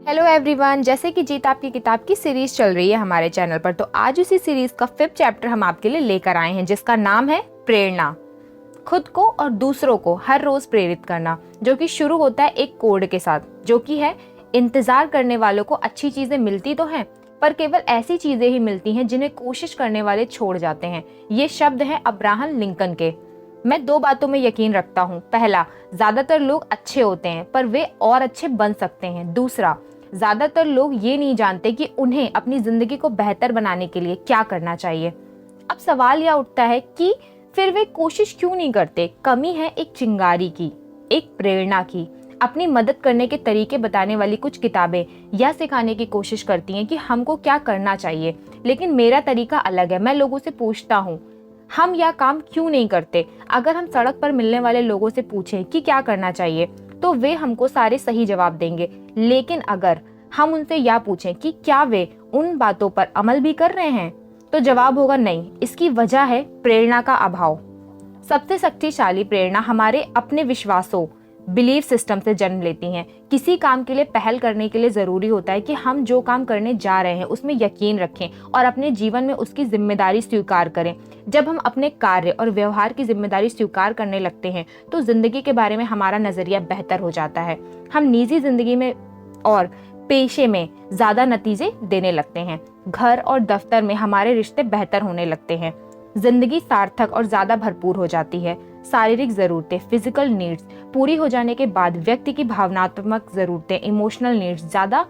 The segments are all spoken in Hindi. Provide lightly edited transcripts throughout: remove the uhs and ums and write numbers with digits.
हेलो एवरीवन, जैसे कि जीत आपकी किताब की सीरीज चल रही है हमारे चैनल पर, तो आज उसी सीरीज का 5th चैप्टर हम आपके लिए लेकर आए हैं, जिसका नाम है प्रेरणा। खुद को और दूसरों को हर रोज प्रेरित करना, जो कि शुरू होता है एक कोड के साथ, जो कि है इंतजार करने वालों को अच्छी चीजें मिलती तो हैं, पर केवल ऐसी चीजें ही मिलती हैं जिन्हें कोशिश करने वाले छोड़ जाते हैं। ये शब्द हैं अब्राहम लिंकन के। मैं 2 बातों में यकीन रखता हूँ। पहला, ज्यादातर लोग अच्छे होते हैं पर वे और अच्छे बन सकते हैं। दूसरा, ज्यादातर लोग ये नहीं जानते कि उन्हें अपनी जिंदगी को बेहतर बनाने के लिए क्या करना चाहिए। अब सवाल यह उठता है कि फिर वे कोशिश क्यों नहीं करते? कमी है एक चिंगारी की, एक प्रेरणा की। अपनी मदद करने के तरीके बताने वाली कुछ किताबें यह सिखाने की कोशिश करती हैं कि हमको क्या करना चाहिए, लेकिन मेरा तरीका अलग है। मैं लोगों से पूछता हूँ, हम यह काम क्यों नहीं करते? अगर हम सड़क पर मिलने वाले लोगों से पूछें कि क्या करना चाहिए, तो वे हमको सारे सही जवाब देंगे। लेकिन अगर हम उनसे यह पूछें कि क्या वे उन बातों पर अमल भी कर रहे हैं, तो जवाब होगा नहीं। इसकी वजह है प्रेरणा का अभाव। सबसे शक्तिशाली प्रेरणा हमारे अपने विश्वासों, बिलीफ सिस्टम से जन्म लेती हैं। किसी काम के लिए पहल करने के लिए जरूरी होता है कि हम जो काम करने जा रहे हैं उसमें यकीन रखें और अपने जीवन में उसकी जिम्मेदारी स्वीकार करें। जब हम अपने कार्य और व्यवहार की जिम्मेदारी स्वीकार करने लगते हैं, तो जिंदगी के बारे में हमारा नजरिया बेहतर हो जाता है। हम निजी जिंदगी में और पेशे में ज्यादा नतीजे देने लगते हैं। घर और दफ्तर में हमारे रिश्ते बेहतर होने लगते हैं। जिंदगी सार्थक और ज्यादा भरपूर हो जाती है। शारीरिक जरूरतें, फिजिकल नीड्स पूरी हो जाने के बाद व्यक्ति की भावनात्मक जरूरतें, इमोशनल नीड्स ज्यादा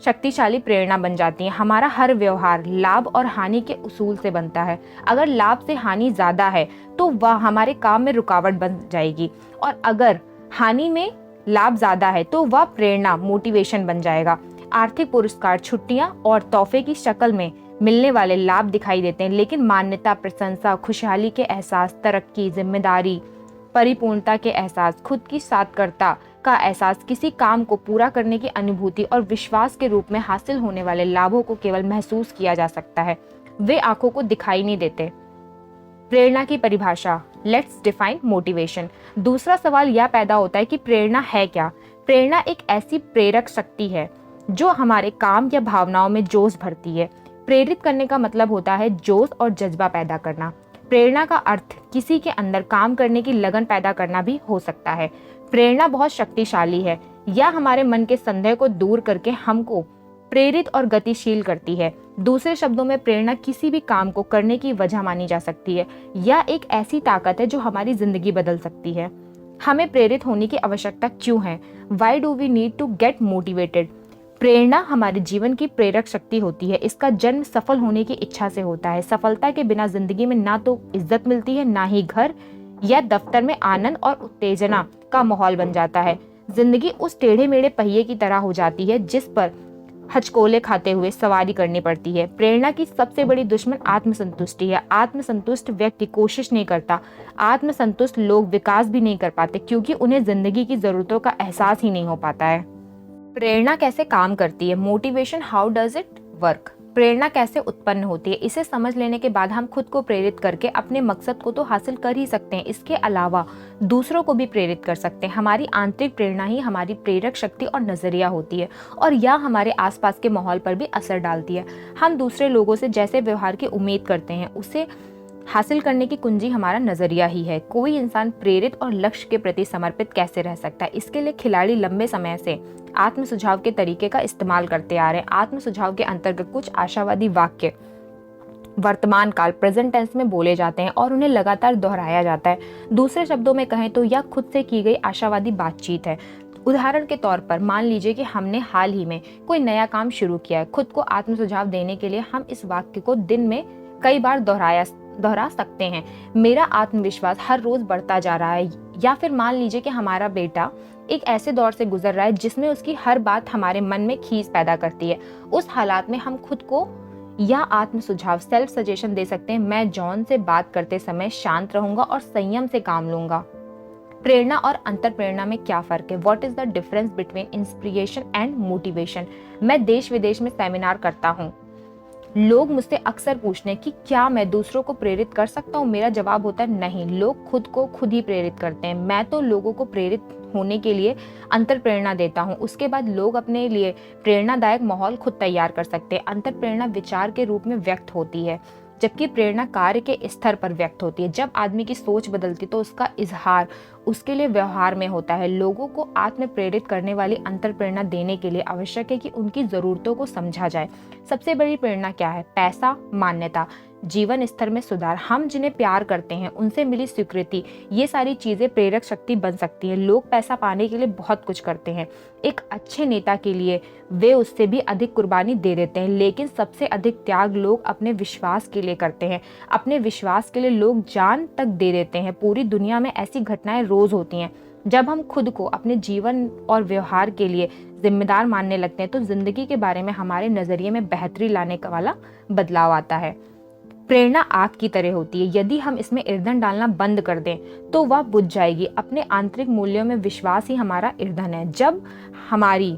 शक्तिशाली प्रेरणा बन जाती हैं। हमारा हर व्यवहार लाभ और हानि के उसूल से बनता है। अगर लाभ से हानि ज्यादा है तो वह हमारे काम में रुकावट बन जाएगी, और अगर हानि में लाभ ज्यादा है तो वह प्रेरणा, मोटिवेशन बन जाएगा। आर्थिक पुरस्कार, छुट्टियां और तोहफे की शक्ल में मिलने वाले लाभ दिखाई देते हैं, लेकिन मान्यता, प्रशंसा, खुशहाली के एहसास, तरक्की, जिम्मेदारी, परिपूर्णता के एहसास, खुद की सार्थकता का एहसास, किसी काम को पूरा करने की अनुभूति और विश्वास के रूप में हासिल होने वाले लाभों को केवल महसूस किया जा सकता है। वे आंखों को दिखाई नहीं देते। प्रेरणा की परिभाषा, लेट्स डिफाइन मोटिवेशन। दूसरा सवाल यह पैदा होता है कि प्रेरणा है क्या? प्रेरणा एक ऐसी प्रेरक शक्ति है जो हमारे काम या भावनाओं में जोश भरती है। प्रेरित करने का मतलब होता है जोश और जज्बा पैदा करना। प्रेरणा का अर्थ किसी के अंदर काम करने की लगन पैदा करना भी हो सकता है। प्रेरणा बहुत शक्तिशाली है। यह हमारे मन के संदेह को दूर करके हमको प्रेरित और गतिशील करती है। दूसरे शब्दों में, प्रेरणा किसी भी काम को करने की वजह मानी जा सकती है। यह एक ऐसी ताकत है जो हमारी जिंदगी बदल सकती है। हमें प्रेरित होने की आवश्यकता क्यों है? Why do we need to get motivated? प्रेरणा हमारे जीवन की प्रेरक शक्ति होती है। इसका जन्म सफल होने की इच्छा से होता है। सफलता के बिना जिंदगी में ना तो इज्जत मिलती है, ना ही घर या दफ्तर में आनंद और उत्तेजना का माहौल बन जाता है। जिंदगी उस टेढ़े मेढ़े पहिए की तरह हो जाती है जिस पर हचकोले खाते हुए सवारी करनी पड़ती है। प्रेरणा की सबसे बड़ी दुश्मन आत्मसंतुष्टि है। आत्मसंतुष्ट व्यक्ति कोशिश नहीं करता। आत्मसंतुष्ट लोग विकास भी नहीं कर पाते, क्योंकि उन्हें जिंदगी की जरूरतों का एहसास ही नहीं हो पाता है। प्रेरणा कैसे काम करती है? Motivation, how does it work? प्रेरणा कैसे उत्पन्न होती है? इसे समझ लेने के बाद हम खुद को प्रेरित करके अपने मकसद को तो हासिल कर ही सकते हैं, इसके अलावा दूसरों को भी प्रेरित कर सकते हैं। हमारी आंतरिक प्रेरणा ही हमारी प्रेरक शक्ति और नजरिया होती है, और यह हमारे आसपास के माहौल पर भी असर डालती है। हम दूसरे लोगों से जैसे व्यवहार की उम्मीद करते हैं, उसे हासिल करने की कुंजी हमारा नजरिया ही है। कोई इंसान प्रेरित और लक्ष्य के प्रति समर्पित कैसे रह सकता है? इसके लिए खिलाड़ी लंबे समय से आत्म सुझाव के तरीके का इस्तेमाल करते आ रहे हैं। आत्म सुझाव के अंतर्गत कुछ आशावादी वाक्य वर्तमान काल, प्रेजेंट टेंस में बोले जाते हैं और उन्हें लगातार दोहराया जाता है। दूसरे शब्दों में कहें तो यह खुद से की गई आशावादी बातचीत है। उदाहरण के तौर पर मान लीजिए कि हमने हाल ही में कोई नया काम शुरू किया है। खुद को आत्म सुझाव देने के लिए हम इस वाक्य को दिन में कई बार दोहरा सकते हैं। मेरा आत्मविश्वास हर रोज बढ़ता जा रहा है। या फिर मान लीजिए कि हमारा बेटा एक ऐसे दौर से गुजर रहा है जिसमें उसकी हर बात हमारे मन में खींच पैदा करती है। उस हालात में हम खुद को यह आत्म सुझाव, सेल्फ सजेशन दे सकते हैं, मैं जॉन से बात करते समय शांत रहूंगा और संयम से काम लूंगा। प्रेरणा और अंतर प्रेरणा में क्या फर्क है? What is the difference between inspiration and motivation? मैं देश विदेश में सेमिनार करता हूँ। लोग मुझसे अक्सर पूछते हैं कि क्या मैं दूसरों को प्रेरित कर सकता हूँ? मेरा जवाब होता है नहीं। लोग खुद को खुद ही प्रेरित करते हैं। मैं तो लोगों को प्रेरित होने के लिए अंतर प्रेरणा देता हूँ, उसके बाद लोग अपने लिए प्रेरणादायक माहौल खुद तैयार कर सकते हैं। अंतर प्रेरणा विचार के रूप में व्यक्त होती है, जबकि प्रेरणा कार्य के स्तर पर व्यक्त होती है। जब आदमी की सोच बदलती तो उसका इजहार उसके लिए व्यवहार में होता है। लोगों को आत्म प्रेरित करने वाली अंतर प्रेरणा देने के लिए आवश्यक है कि उनकी जरूरतों को समझा जाए। सबसे बड़ी प्रेरणा क्या है? पैसा, मान्यता, जीवन स्तर में सुधार, हम जिन्हें प्यार करते हैं उनसे मिली स्वीकृति, ये सारी चीजें प्रेरक शक्ति बन सकती हैं। लोग पैसा पाने के लिए बहुत कुछ करते हैं, एक अच्छे नेता के लिए वे उससे भी अधिक कुर्बानी दे देते हैं, लेकिन सबसे अधिक त्याग लोग अपने विश्वास के लिए करते हैं। अपने विश्वास के लिए लोग जान तक दे देते हैं। पूरी दुनिया में ऐसी घटनाएं रोज होती हैं। जब हम खुद को अपने जीवन और व्यवहार के लिए जिम्मेदार मानने लगते हैं तो जिंदगी के बारे में हमारे नजरिए में बेहतरी लाने वाला बदलाव आता है। प्रेरणा आग की तरह होती है, यदि हम इसमें ईंधन डालना बंद कर दें तो वह बुझ जाएगी। अपने आंतरिक मूल्यों में विश्वास ही हमारा ईंधन है। जब हमारी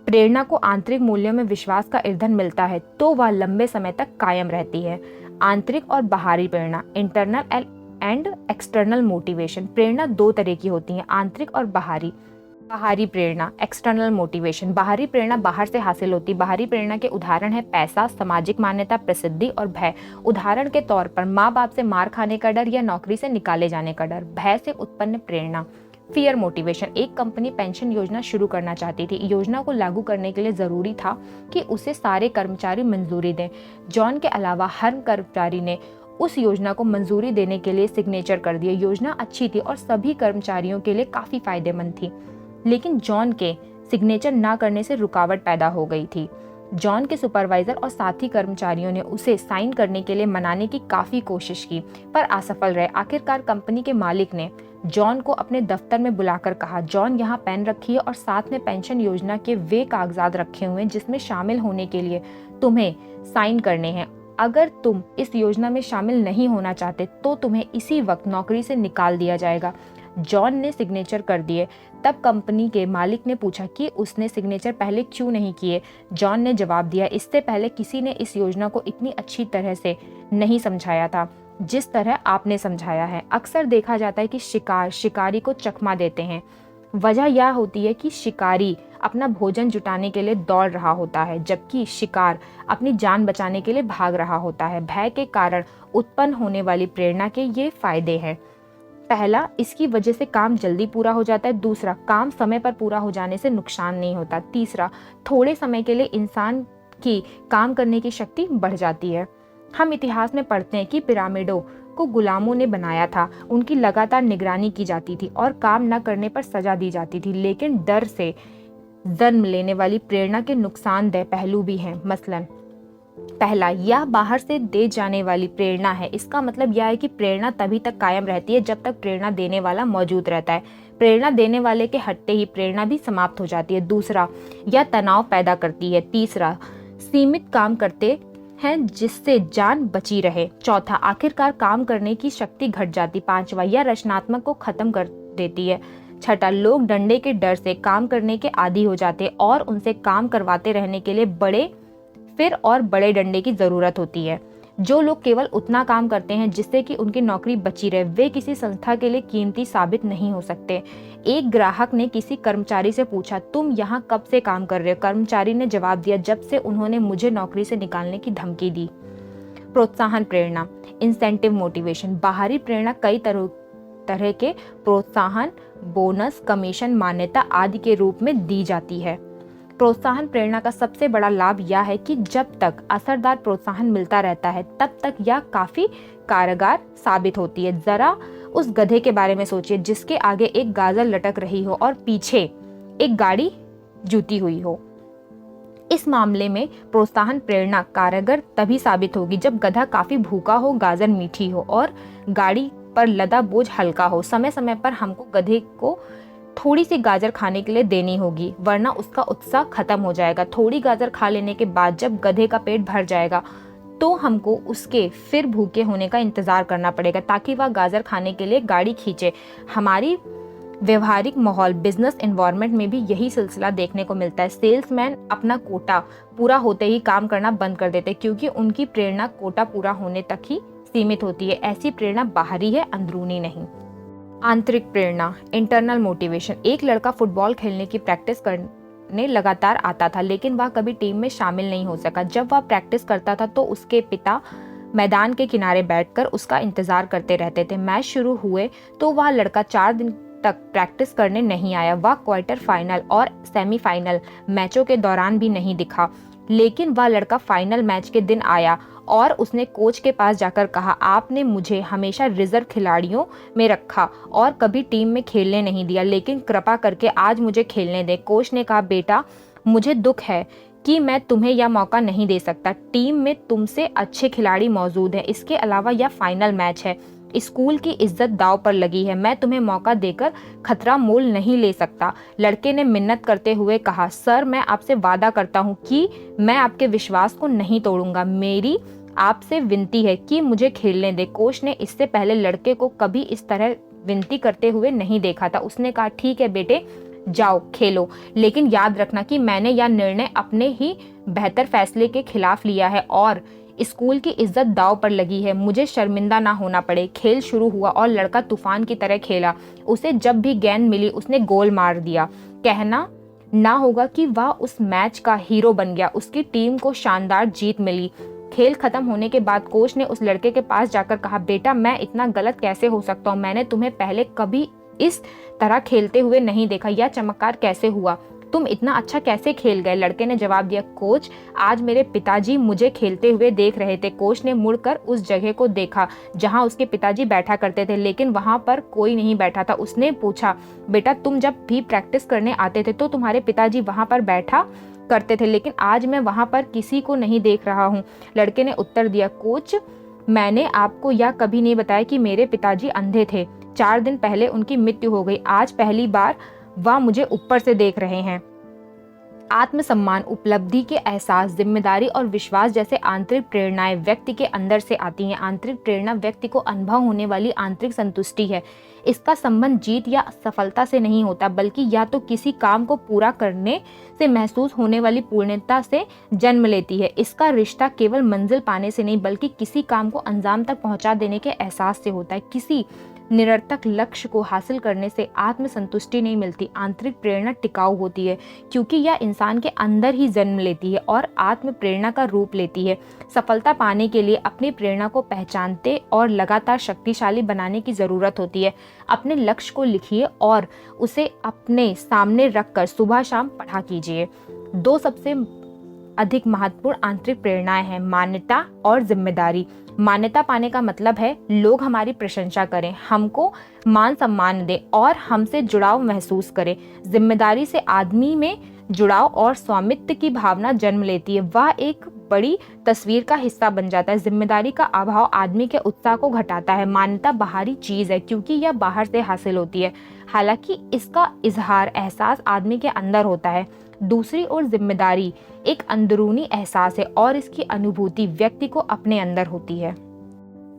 प्रेरणा को आंतरिक मूल्यों में विश्वास का ईंधन मिलता है तो वह लंबे समय तक कायम रहती है। आंतरिक और बाहरी प्रेरणा, इंटरनल एंड एक्सटर्नल मोटिवेशन। प्रेरणा दो तरह की होती है, आंतरिक और बाहरी। बाहरी प्रेरणा, एक्सटर्नल मोटिवेशन। बाहरी प्रेरणा बाहर से हासिल होती। बाहरी प्रेरणा के उदाहरण है पैसा, सामाजिक मान्यता, प्रसिद्धि और भय। उदाहरण के तौर पर माँ बाप से मार खाने का डर या नौकरी से निकाले जाने का डर। भय से उत्पन्न प्रेरणा, फियर मोटिवेशन। एक कंपनी पेंशन योजना शुरू करना चाहती थी। योजना को लागू करने के लिए जरूरी था कि उसे सारे कर्मचारी मंजूरी दें। जॉन के अलावा हर कर्मचारी ने उस योजना को मंजूरी देने के लिए सिग्नेचर कर दिए। योजना अच्छी थी और सभी कर्मचारियों के लिए काफी फायदेमंद थी, लेकिन जॉन के सिग्नेचर ना करने से रुकावट पैदा हो गई थी। जॉन के सुपरवाइजर और साथी कर्मचारियों ने उसे साइन करने के लिए मनाने की काफी कोशिश की, पर असफल रहे। आखिरकार कंपनी के मालिक ने जॉन को अपने दफ्तर में बुलाकर कहा, जॉन यहाँ पेन रखिए और साथ में पेंशन योजना के वे कागजात रखे हुए हैं जिसमें शामिल होने के लिए तुम्हें साइन करने हैं। अगर तुम इस योजना में शामिल नहीं होना चाहते तो तुम्हें इसी वक्त नौकरी से निकाल दिया जाएगा। जॉन ने सिग्नेचर कर दिए। तब कंपनी के मालिक ने पूछा कि उसने सिग्नेचर पहले क्यों नहीं किए। जॉन ने जवाब दिया, इससे पहले किसी ने इस योजना को इतनी अच्छी तरह से नहीं समझाया था जिस तरह आपने समझाया है। अक्सर देखा जाता है कि शिकारी को चकमा देते हैं। वजह यह होती है कि शिकारी अपना भोजन जुटाने के लिए दौड़ रहा होता है, जबकि शिकार अपनी जान बचाने के लिए भाग रहा होता है। भय के कारण उत्पन्न होने वाली प्रेरणा के ये फायदे हैं। पहला, इसकी वजह से काम जल्दी पूरा हो जाता है। दूसरा, काम समय पर पूरा हो जाने से नुकसान नहीं होता। तीसरा, थोड़े समय के लिए इंसान की काम करने की शक्ति बढ़ जाती है। हम इतिहास में पढ़ते हैं कि पिरामिडों को गुलामों ने बनाया था, उनकी लगातार निगरानी की जाती थी और काम न करने पर सजा दी जाती थी। लेकिन डर से जन्म लेने वाली प्रेरणा के नुकसानदेह पहलू भी हैं। मसलन पहला, यह बाहर से दे जाने वाली प्रेरणा है। इसका मतलब यह है कि प्रेरणा तभी तक कायम रहती है जब तक प्रेरणा देने वाला मौजूद रहता है। प्रेरणा देने वाले के हटते ही प्रेरणा भी समाप्त हो जाती है। दूसरा, यह तनाव पैदा करती है। तीसरा, सीमित काम करते हैं जिससे जान बची रहे। चौथा, आखिरकार काम करने की शक्ति घट जाती। पांचवा, यह रचनात्मक को खत्म कर देती है। छठा, लोग डंडे के डर से काम करने के आदी हो जाते हैं और उनसे काम करवाते रहने के लिए बड़े डंडे की जरूरत होती है। जो लोग केवल उतना काम करते हैं जिससे कि उनकी नौकरी बची रहे, वे किसी संस्था के लिए कीमती साबित नहीं हो सकते। एक ग्राहक ने किसी कर्मचारी से पूछा, तुम यहाँ कब से काम कर रहे हो? कर्मचारी ने जवाब दिया, जब से उन्होंने मुझे नौकरी से निकालने की धमकी दी। प्रोत्साहन प्रेरणा, इंसेंटिव मोटिवेशन। बाहरी प्रेरणा कई तरह के प्रोत्साहन, बोनस, कमीशन, मान्यता आदि के रूप में दी जाती है। प्रोत्साहन प्रेरणा का सबसे बड़ा लाभ यह है कि जब तक असरदार प्रोत्साहन मिलता रहता है तब तक यह काफी कारगर साबित होती है। जरा उस गधे के बारे में सोचिए जिसके आगे एक गाजर लटक रही हो और पीछे एक गाड़ी जुती हुई हो। इस मामले में प्रोत्साहन प्रेरणा कारगर तभी साबित होगी जब गधा काफी भूखा हो, गाजर मीठी हो और गाड़ी पर लदा बोझ हल्का हो। समय समय पर हमको गधे को थोड़ी सी गाजर खाने के लिए देनी होगी, वरना उसका उत्साह खत्म हो जाएगा। थोड़ी गाजर खा लेने के बाद जब गधे का पेट भर जाएगा तो हमको उसके फिर भूखे होने का इंतजार करना पड़ेगा ताकि वह गाजर खाने के लिए गाड़ी खींचे। हमारी व्यवहारिक माहौल, बिजनेस एनवायरनमेंट में भी यही सिलसिला देखने को मिलता है। सेल्समैन अपना कोटा पूरा होते ही काम करना बंद कर देते क्योंकि उनकी प्रेरणा कोटा पूरा होने तक ही सीमित होती है। ऐसी प्रेरणा बाहरी है, अंदरूनी नहीं। आंतरिक प्रेरणा, इंटरनल मोटिवेशन। एक लड़का फुटबॉल खेलने की प्रैक्टिस करने लगातार आता था, लेकिन वह कभी टीम में शामिल नहीं हो सका। जब वह प्रैक्टिस करता था तो उसके पिता मैदान के किनारे बैठकर उसका इंतजार करते रहते थे। मैच शुरू हुए तो वह लड़का 4 दिन तक प्रैक्टिस करने नहीं आया। वह क्वार्टर फाइनल और सेमीफाइनल मैचों के दौरान भी नहीं दिखा, लेकिन वह लड़का फाइनल मैच के दिन आया और उसने कोच के पास जाकर कहा, आपने मुझे हमेशा रिजर्व खिलाड़ियों में रखा और कभी टीम में खेलने नहीं दिया, लेकिन कृपा करके आज मुझे खेलने दें। कोच ने कहा, बेटा मुझे दुख है कि मैं तुम्हें यह मौका नहीं दे सकता। टीम में तुमसे अच्छे खिलाड़ी मौजूद हैं। इसके अलावा यह फाइनल मैच है, स्कूल की इज्जत दांव पर लगी है। मैं तुम्हें मौका देकर खतरा मोल नहीं ले सकता। लड़के ने मिन्नत करते हुए कहा, सर मैं आपसे वादा करता हूँ कि मैं आपके विश्वास को नहीं तोड़ूंगा। मेरी आपसे विनती है कि मुझे खेलने दे। कोच ने इससे पहले लड़के को कभी इस तरह विनती करते हुए नहीं देखा था। उसने कहा, ठीक है बेटे, जाओ खेलो, लेकिन याद रखना कि मैंने यह निर्णय अपने ही बेहतर फैसले के खिलाफ लिया है और स्कूल की इज्जत दांव पर लगी है। मुझे शर्मिंदा ना होना पड़े। खेल शुरू हुआ और लड़का तूफान की तरह खेला। उसे जब भी गेंद मिली उसने गोल मार दिया। कहना ना होगा कि वह उस मैच का हीरो बन गया। उसकी टीम को शानदार जीत मिली। खेल खत्म होने के बाद कोच ने उस लड़के के पास जाकर कहा, बेटा मैं इतना गलत कैसे हो सकता हूँ? मैंने तुम्हें पहले कभी इस तरह खेलते हुए नहीं देखा। यह चमत्कार कैसे हुआ? तुम इतना अच्छा कैसे खेल गए? लड़के ने जवाब दिया, कोच आज मेरे पिताजी मुझे खेलते हुए देख रहे थे। कोच ने मुड़कर उस जगह को देखा जहां उसके पिताजी बैठा करते थे, लेकिन वहां पर कोई नहीं बैठा था। उसने पूछा, बेटा तुम जब भी प्रैक्टिस करने आते थे तो तुम्हारे पिताजी वहां पर बैठा करते थे, लेकिन आज मैं वहां पर किसी को नहीं देख रहा हूँ। लड़के ने उत्तर दिया, कोच मैंने आपको यह कभी नहीं बताया कि मेरे पिताजी अंधे थे। 4 दिन पहले उनकी मृत्यु हो गई। आज पहली बार वह मुझे ऊपर से देख रहे हैं। आत्मसम्मान, उपलब्धि के एहसास, जिम्मेदारी और विश्वास जैसे आंतरिक प्रेरणाएं व्यक्ति के अंदर से आती हैं। आंतरिक प्रेरणा व्यक्ति को अनुभव होने वाली आंतरिक संतुष्टि है। इसका संबंध जीत या सफलता से नहीं होता, बल्कि या तो किसी काम को पूरा करने से महसूस होने वाली पूर्णता से जन्म लेती है। इसका रिश्ता केवल मंजिल पाने से नहीं, बल्कि किसी काम को अंजाम तक पहुंचा देने के एहसास से होता है। किसी निरर्थक लक्ष्य को हासिल करने से आत्मसंतुष्टि नहीं मिलती। आंतरिक प्रेरणा टिकाऊ होती है क्योंकि यह इंसान के अंदर ही जन्म लेती है और आत्म प्रेरणा का रूप लेती है। सफलता पाने के लिए अपनी प्रेरणा को पहचानते और लगातार शक्तिशाली बनाने की जरूरत होती है। अपने लक्ष्य को लिखिए और उसे अपने सामने रखकर सुबह शाम पढ़ा कीजिए। 2 सबसे अधिक महत्वपूर्ण आंतरिक प्रेरणाएं हैं, मान्यता और जिम्मेदारी। मान्यता पाने का मतलब है लोग हमारी प्रशंसा करें, हमको मान सम्मान दें और हमसे जुड़ाव महसूस करें। जिम्मेदारी से आदमी में जुड़ाव और स्वामित्व की भावना जन्म लेती है। वह एक बड़ी तस्वीर का हिस्सा बन जाता है। जिम्मेदारी का अभाव आदमी के उत्साह को घटाता है। मान्यता बाहरी चीज है क्योंकि यह बाहर से हासिल होती है, हालांकि इसका इजहार एहसास आदमी के अंदर होता है। दूसरी ओर जिम्मेदारी एक अंदरूनी एहसास है और इसकी अनुभूति व्यक्ति को अपने अंदर होती है।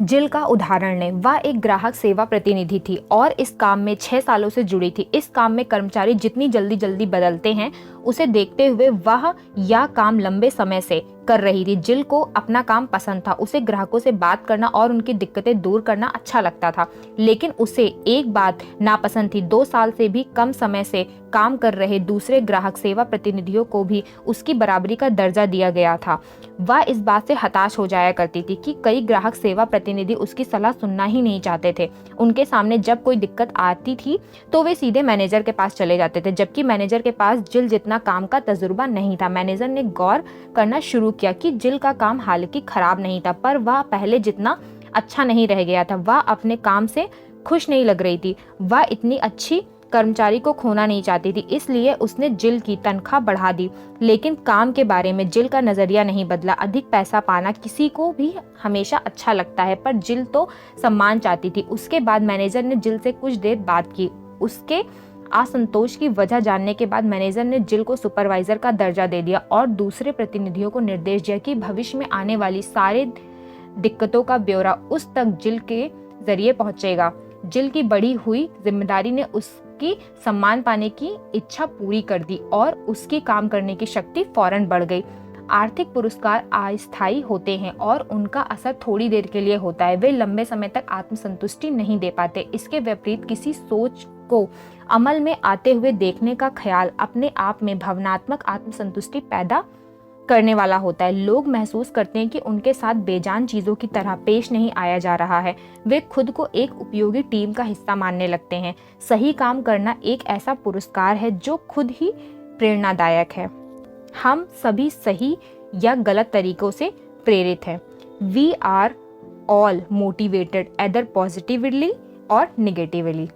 जिल का उदाहरण लें, वह एक ग्राहक सेवा प्रतिनिधि थी और इस काम में 6 सालों से जुड़ी थी। इस काम में कर्मचारी जितनी जल्दी बदलते हैं, उसे देखते हुए वह यह काम लंबे समय से कर रही थी। जिल को अपना काम पसंद था। उसे ग्राहकों से बात करना और उनकी दिक्कतें दूर करना अच्छा लगता था, लेकिन उसे एक बात नापसंद थी। 2 साल से भी कम समय से काम कर रहे दूसरे ग्राहक सेवा प्रतिनिधियों को भी उसकी बराबरी का दर्जा दिया गया था। वह इस बात से हताश हो जाया करती थी कि कई ग्राहक सेवा प्रतिनिधि उसकी सलाह सुनना ही नहीं चाहते थे। उनके सामने जब कोई दिक्कत आती थी तो वे सीधे मैनेजर के पास चले जाते थे, जबकि मैनेजर के पास जिल जितना काम का तजुर्बा नहीं था। मैनेजर ने गौर करना शुरू किया कि जिल का काम हालांकि खराब नहीं था, पर वह पहले जितना अच्छा नहीं रह गया था। वह अपने काम से खुश नहीं लग रही थी। वह इतनी अच्छी कर्मचारी को खोना नहीं चाहती थी, इसलिए उसने जिल की तनख्वाह बढ़ा दी। लेकिन काम के बारे में जिल का नजरिया नहीं बदला। अधिक पैसा पाना किसी को भी हमेशा अच्छा लगता है, पर जिल तो सम्मान चाहती थी। उसके बाद मैनेजर ने जिल से कुछ देर बात की। उसके असंतोष की वजह जानने के बाद मैनेजर ने जिल को सुपरवाइजर का दर्जा दे दिया और दूसरे प्रतिनिधियों को निर्देश दिया कि भविष्य में आने वाली सारे दिक्कतों का ब्यौरा उस तक जिल के जरिए पहुंचेगा। जिल की बढ़ी हुई जिम्मेदारी ने उसकी सम्मान पाने की इच्छा पूरी कर दी और उसकी काम करने की शक्ति फौरन बढ़ गई। आर्थिक पुरस्कार अस्थायी होते हैं और उनका असर थोड़ी देर के लिए होता है। वे लंबे समय तक आत्मसंतुष्टि नहीं दे पाते। इसके विपरीत किसी सोच को अमल में आते हुए देखने का ख्याल अपने आप में भावनात्मक आत्मसंतुष्टि पैदा करने वाला होता है। लोग महसूस करते हैं कि उनके साथ बेजान चीजों की तरह पेश नहीं आया जा रहा है। वे खुद को एक उपयोगी टीम का हिस्सा मानने लगते हैं। सही काम करना एक ऐसा पुरस्कार है जो खुद ही प्रेरणादायक है। हम सभी सही या गलत तरीकों से प्रेरित हैं। We are all motivated either positively और निगेटिवली।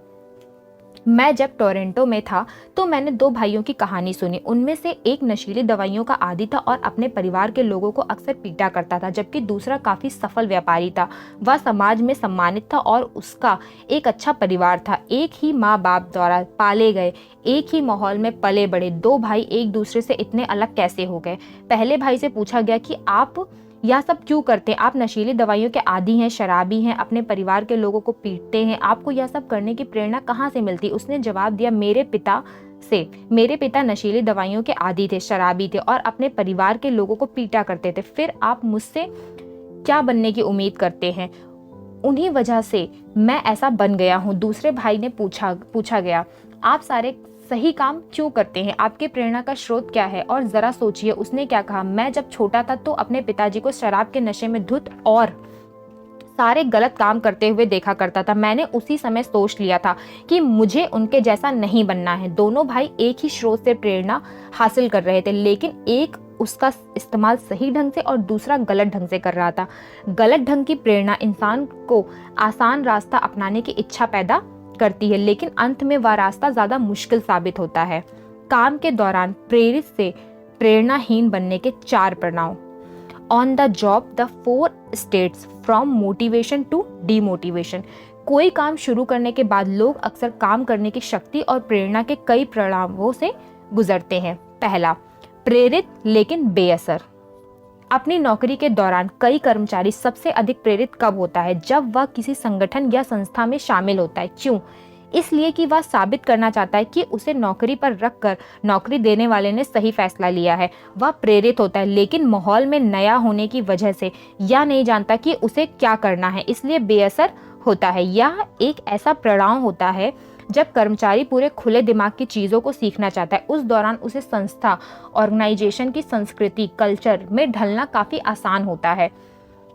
मैं जब टोरंटो में था तो मैंने 2 भाइयों की कहानी सुनी। उनमें से एक नशीली दवाइयों का आदी था और अपने परिवार के लोगों को अक्सर पीटा करता था, जबकि दूसरा काफी सफल व्यापारी था। वह समाज में सम्मानित था और उसका एक अच्छा परिवार था। एक ही माँ बाप द्वारा पाले गए, एक ही माहौल में पले बड़े 2 भाई एक दूसरे से इतने अलग कैसे हो गए। पहले भाई से पूछा गया कि आप यह सब क्यों करते हैं? आप नशीली दवाइयों के आदी हैं, शराबी हैं, अपने परिवार के लोगों को पीटते हैं, आपको यह सब करने की प्रेरणा कहाँ से मिलती? उसने जवाब दिया, मेरे पिता नशीली दवाइयों के आदी थे, शराबी थे और अपने परिवार के लोगों को पीटा करते थे। फिर आप मुझसे क्या बनने की उम्मीद करते हैं? उन्हीं वजह से मैं ऐसा बन गया हूँ। दूसरे भाई ने पूछा गया, आप सारे सही काम क्यों करते हैं? आपके प्रेरणा का स्रोत क्या है? और जरा सोचिए उसने क्या कहा, मैं जब छोटा था तो अपने पिताजी को शराब के नशे में धुत और सारे गलत काम करते हुए देखा करता था। मैंने उसी समय सोच लिया था कि मुझे उनके जैसा नहीं बनना है। दोनों भाई एक ही स्रोत से प्रेरणा हासिल कर रहे थे, लेकिन एक उसका इस्तेमाल सही ढंग से और दूसरा गलत ढंग से कर रहा था। गलत ढंग की प्रेरणा इंसान को आसान रास्ता अपनाने की इच्छा पैदा करती है, लेकिन अंत में वह रास्ता ज्यादा मुश्किल साबित होता है। काम के दौरान प्रेरित से प्रेरणाहीन बनने के 4 परिणाम। On the job the 4 states from motivation to demotivation. कोई काम शुरू करने के बाद लोग अक्सर काम करने की शक्ति और प्रेरणा के कई परिणामों से गुजरते हैं। पहला, प्रेरित लेकिन बेअसर। अपनी नौकरी के दौरान कई कर्मचारी सबसे अधिक प्रेरित कब होता है? जब वह किसी संगठन या संस्था में शामिल होता है। क्यों? इसलिए कि वह साबित करना चाहता है कि उसे नौकरी पर रखकर नौकरी देने वाले ने सही फैसला लिया है। वह प्रेरित होता है, लेकिन माहौल में नया होने की वजह से यह नहीं जानता कि उसे क्या करना है, इसलिए बेअसर होता है। यह एक ऐसा परिणाम होता है जब कर्मचारी पूरे खुले दिमाग की चीज़ों को सीखना चाहता है। उस दौरान उसे संस्था, ऑर्गेनाइजेशन की संस्कृति, कल्चर में ढलना काफ़ी आसान होता है।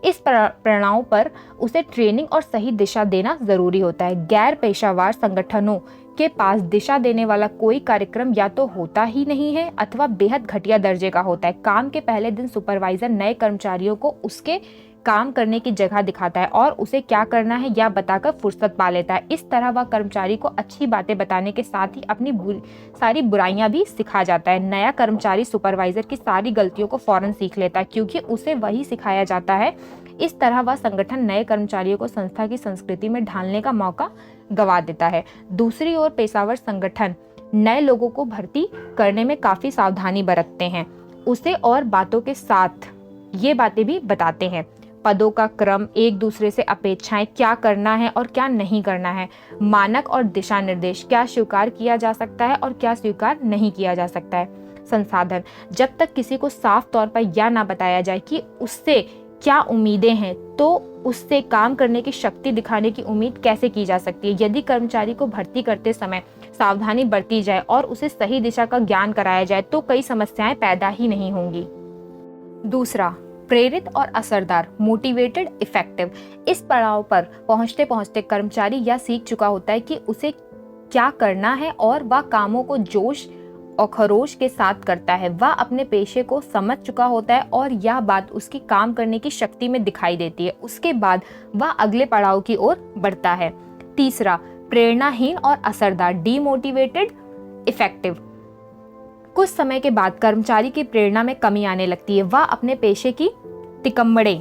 इस परिणामों पर उसे ट्रेनिंग और सही दिशा देना ज़रूरी होता है। गैर पेशेवर संगठनों के पास दिशा देने वाला कोई कार्यक्रम या तो होता ही नहीं है अथवा बेहद घटिया दर्जे का होता है। काम के पहले दिन सुपरवाइजर नए कर्मचारियों को उसके काम करने की जगह दिखाता है और उसे क्या करना है यह बताकर फुर्सत पा लेता है। इस तरह वह कर्मचारी को अच्छी बातें बताने के साथ ही अपनी सारी बुराइयां भी सिखा जाता है। नया कर्मचारी सुपरवाइजर की सारी गलतियों को फौरन सीख लेता है क्योंकि उसे वही सिखाया जाता है। इस तरह वह संगठन नए कर्मचारियों को संस्था की संस्कृति में ढालने का मौका गंवा देता है। दूसरी ओर पेशेवर संगठन नए लोगों को भर्ती करने में काफी सावधानी बरतते हैं। उसे और बातों के साथ ये बातें भी बताते हैं। पदों का क्रम, एक दूसरे से अपेक्षाएं, क्या करना है और क्या नहीं करना है, मानक और दिशा निर्देश, क्या स्वीकार किया जा सकता है और क्या स्वीकार नहीं किया जा सकता है। संसाधन, जब तक किसी को साफ तौर पर यह ना बताया जाए कि उससे क्या उम्मीदें हैं तो उससे काम करने की शक्ति दिखाने की उम्मीद कैसे की जा सकती है। यदि कर्मचारी को भर्ती करते समय सावधानी बरती जाए और उसे सही दिशा का ज्ञान कराया जाए तो कई समस्याएं पैदा ही नहीं होंगी। दूसरा, प्रेरित और असरदार, मोटिवेटेड इफेक्टिव। इस पड़ाव पर पहुंचते पहुंचते कर्मचारी यह सीख चुका होता है कि उसे क्या करना है और वह कामों को जोश और खरोश के साथ करता है। वह अपने पेशे को समझ चुका होता है और यह बात उसकी काम करने की शक्ति में दिखाई देती है। उसके बाद वह अगले पड़ाव की ओर बढ़ता है। तीसरा, प्रेरणाहीन और असरदार, डीमोटिवेटेड इफेक्टिव। कुछ समय के बाद कर्मचारी की प्रेरणा में कमी आने लगती है। वह अपने पेशे की तिकम्बड़े,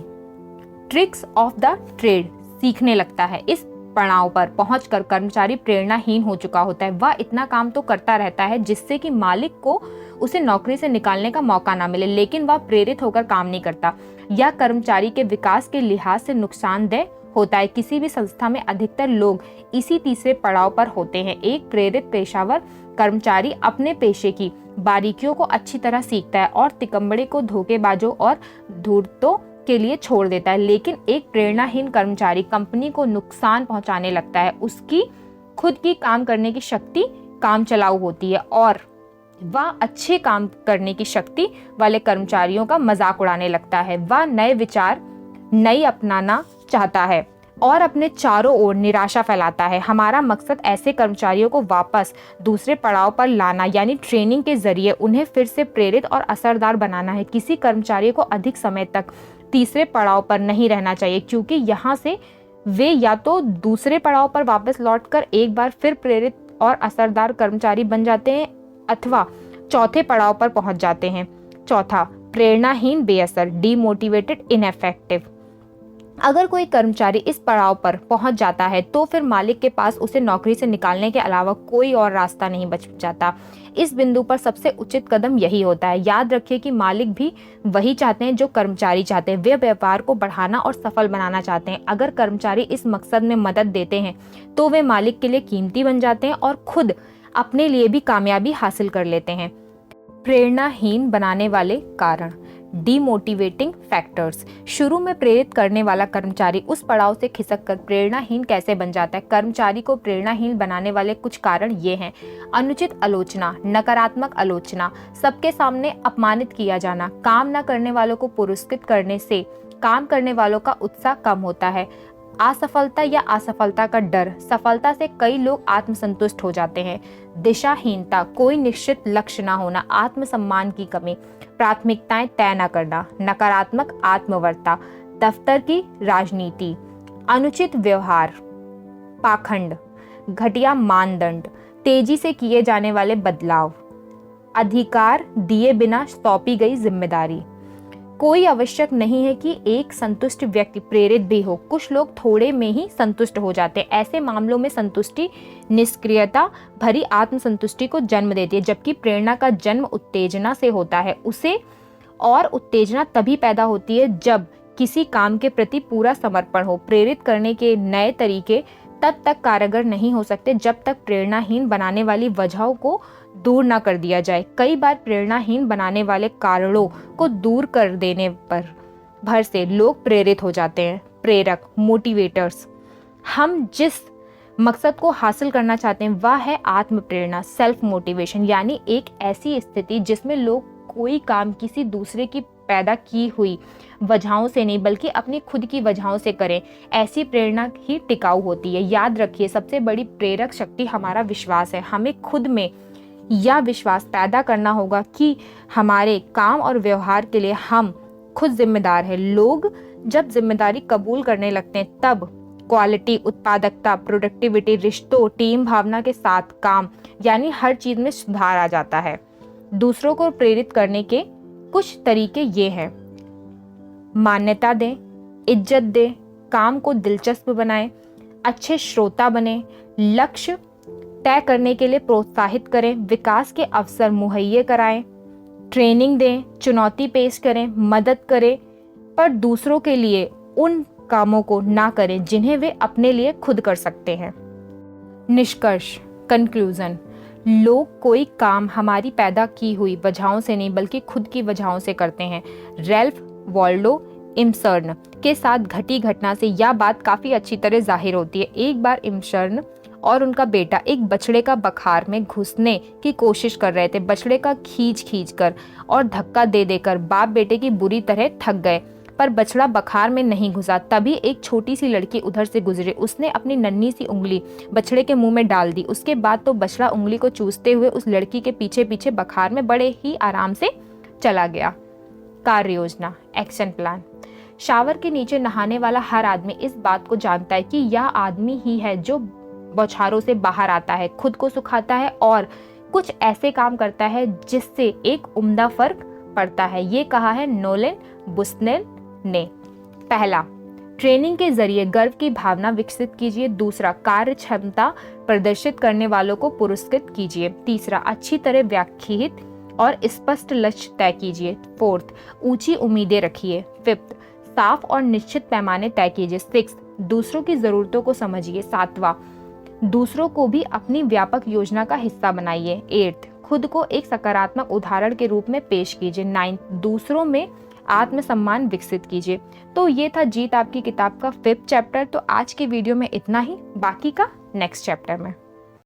ट्रिक्स ऑफ द ट्रेड सीखने लगता है। इस पड़ाव पर पहुंचकर कर्मचारी प्रेरणाहीन हो चुका होता है। वह इतना काम तो करता रहता है जिससे कि मालिक को उसे नौकरी से निकालने का मौका ना मिले, लेकिन वह प्रेरित होकर काम नहीं करता। यह कर्मचारी के विकास के लिहाज से नुकसानदेह होता है। किसी भी संस्था में अधिकतर लोग इसी तीसरे पड़ाव पर होते हैं। एक प्रेरित पेशावर कर्मचारी अपने पेशे की बारीकियों को अच्छी तरह सीखता है और तिकम्बड़े को धोखेबाजों और धूर्तों के लिए छोड़ देता है, लेकिन एक प्रेरणाहीन कर्मचारी कंपनी को नुकसान पहुंचाने लगता है। उसकी खुद की काम करने की शक्ति काम चलाऊ होती है और वह अच्छे काम करने की शक्ति वाले कर्मचारियों का मजाक उड़ाने लगता है। वह नए विचार नई अपनाना चाहता है और अपने चारों ओर निराशा फैलाता है। हमारा मकसद ऐसे कर्मचारियों को वापस दूसरे पड़ाव पर लाना, यानी ट्रेनिंग के जरिए उन्हें फिर से प्रेरित और असरदार बनाना है। किसी कर्मचारी को अधिक समय तक तीसरे पड़ाव पर नहीं रहना चाहिए, क्योंकि यहाँ से वे या तो दूसरे पड़ाव पर वापस लौटकर एक बार फिर प्रेरित और असरदार कर्मचारी बन जाते हैं अथवा चौथे पड़ाव पर पहुंच जाते हैं। चौथा, प्रेरणाहीन बेअसर, डीमोटिवेटेड इनएफेक्टिव। अगर कोई कर्मचारी इस पड़ाव पर पहुंच जाता है तो फिर मालिक के पास उसे नौकरी से निकालने के अलावा कोई और रास्ता नहीं बच जाता। इस बिंदु पर सबसे उचित कदम यही होता है। याद रखिए कि मालिक भी वही चाहते हैं जो कर्मचारी चाहते हैं। वे व्यापार को बढ़ाना और सफल बनाना चाहते हैं। अगर कर्मचारी इस मकसद में मदद देते हैं तो वे मालिक के लिए कीमती बन जाते हैं और खुद अपने लिए भी कामयाबी हासिल कर लेते हैं। प्रेरणाहीन बनाने वाले कारण, डीमोटिवेटिंग फैक्टर्स। शुरू में प्रेरित करने वाला कर्मचारी उस पड़ाव से खिसककर प्रेरणाहीन कैसे बन जाता है? कर्मचारी को प्रेरणाहीन बनाने वाले कुछ कारण ये हैं: अनुचित आलोचना, नकारात्मक आलोचना, सबके सामने अपमानित किया जाना, काम न करने वालों को पुरस्कृत करने से काम करने वालों का उत्साह कम होता है, असफलता या असफलता का डर, सफलता से कई लोग आत्मसंतुष्ट हो जाते हैं, दिशाहीनता, कोई निश्चित लक्ष्य न होना, आत्मसम्मान की कमी, प्राथमिकताएं तय न करना, नकारात्मक आत्मवर्ता, दफ्तर की राजनीति, अनुचित व्यवहार, पाखंड, घटिया मानदंड, तेजी से किए जाने वाले बदलाव, अधिकार दिए बिना सौंपी गई जिम्मेदारी। कोई आवश्यक नहीं है कि एक संतुष्ट व्यक्ति प्रेरित भी हो। कुछ लोग थोड़े में ही संतुष्ट हो जाते हैं। ऐसे मामलों में संतुष्टि निष्क्रियता भरी आत्मसंतुष्टि को जन्म देती है, जबकि प्रेरणा का जन्म उत्तेजना से होता है। उसे और उत्तेजना तभी पैदा होती है जब किसी काम के प्रति पूरा समर्पण हो। प्रेरित करने के नए तरीके तब तक कारगर नहीं हो सकते जब तक प्रेरणाहीन बनाने वाली वजहों को दूर न कर दिया जाए। कई बार प्रेरणाहीन बनाने वाले कारणों को दूर कर देने पर भर से लोग प्रेरित हो जाते हैं। प्रेरक, मोटिवेटर्स। हम जिस मकसद को हासिल करना चाहते हैं वह है आत्म प्रेरणा, सेल्फ मोटिवेशन, यानी एक ऐसी स्थिति जिसमें लोग कोई काम किसी दूसरे की पैदा की हुई वजहों से नहीं बल्कि अपनी खुद की वजहों से करें। ऐसी प्रेरणा ही टिकाऊ होती है। याद रखिए, सबसे बड़ी प्रेरक शक्ति हमारा विश्वास है। हमें खुद में यह विश्वास पैदा करना होगा कि हमारे काम और व्यवहार के लिए हम खुद जिम्मेदार हैं। लोग जब जिम्मेदारी कबूल करने लगते हैं तब क्वालिटी, उत्पादकता, प्रोडक्टिविटी, रिश्तों, टीम भावना के साथ काम, यानी हर चीज में सुधार आ जाता है। दूसरों को प्रेरित करने के कुछ तरीके ये हैं: मान्यता दें, इज्जत दें, काम को दिलचस्प बनाएं, अच्छे श्रोता बने, लक्ष्य तय करने के लिए प्रोत्साहित करें, विकास के अवसर मुहैया कराएं, ट्रेनिंग दें, चुनौती पेश करें, मदद करें, पर दूसरों के लिए उन कामों को ना करें जिन्हें वे अपने लिए खुद कर सकते हैं। निष्कर्ष, कंक्लूजन। लोग कोई काम हमारी पैदा की हुई वजहों से नहीं बल्कि खुद की वजहों से करते हैं। रैल्फ वॉल्डो इमसर्न के साथ घटी घटना से यह बात काफी अच्छी तरह जाहिर होती है। एक बार इमसर्न और उनका बेटा एक बछड़े का बखार में घुसने की कोशिश कर रहे थे। बछड़े का खींच कर और धक्का दे देकर बाप बेटे की बुरी तरह थक गए, पर बछड़ा बखार में नहीं घुसा। तभी एक छोटी सी लड़की उधर से गुजरी। उसने अपनी नन्ही सी उंगली बछड़े के मुंह में डाल दी। उसके बाद तो बछड़ा उंगली को चूसते हुए उस लड़की के पीछे पीछे बखार में बड़े ही आराम से चला गया। कार्य योजना, एक्शन प्लान। शावर के नीचे नहाने वाला हर आदमी इस बात को जानता है कि यह आदमी ही है जो बौछारों से बाहर आता है, खुद को सुखाता है और कुछ ऐसे काम करता है जिससे एक उम्दा फर्क पड़ता है। ये कहा है नोलेन बुस्नेल ने। पहला, ट्रेनिंग के जरिए गर्व की भावना विकसित कीजिए। दूसरा, कार्य क्षमता प्रदर्शित करने वालों को पुरस्कृत कीजिए। तीसरा, अच्छी तरह व्याख्यात और स्पष्ट लक्ष्य तय कीजिए। फोर्थ, ऊंची उम्मीदें रखिए। फिफ्थ, साफ और निश्चित पैमाने तय कीजिए। सिक्स्थ, दूसरों की ज़रूरतों को समझिए। 7वां, दूसरों को भी अपनी व्यापक योजना का हिस्सा बनाइए। 8th, खुद को एक सकारात्मक उदाहरण के रूप में पेश कीजिए। 9th, दूसरों में आत्मसम्मान विकसित कीजिए। तो ये था जीत आपकी किताब का 5th चैप्टर। तो आज के वीडियो में इतना ही, बाकी का नेक्स्ट चैप्टर में।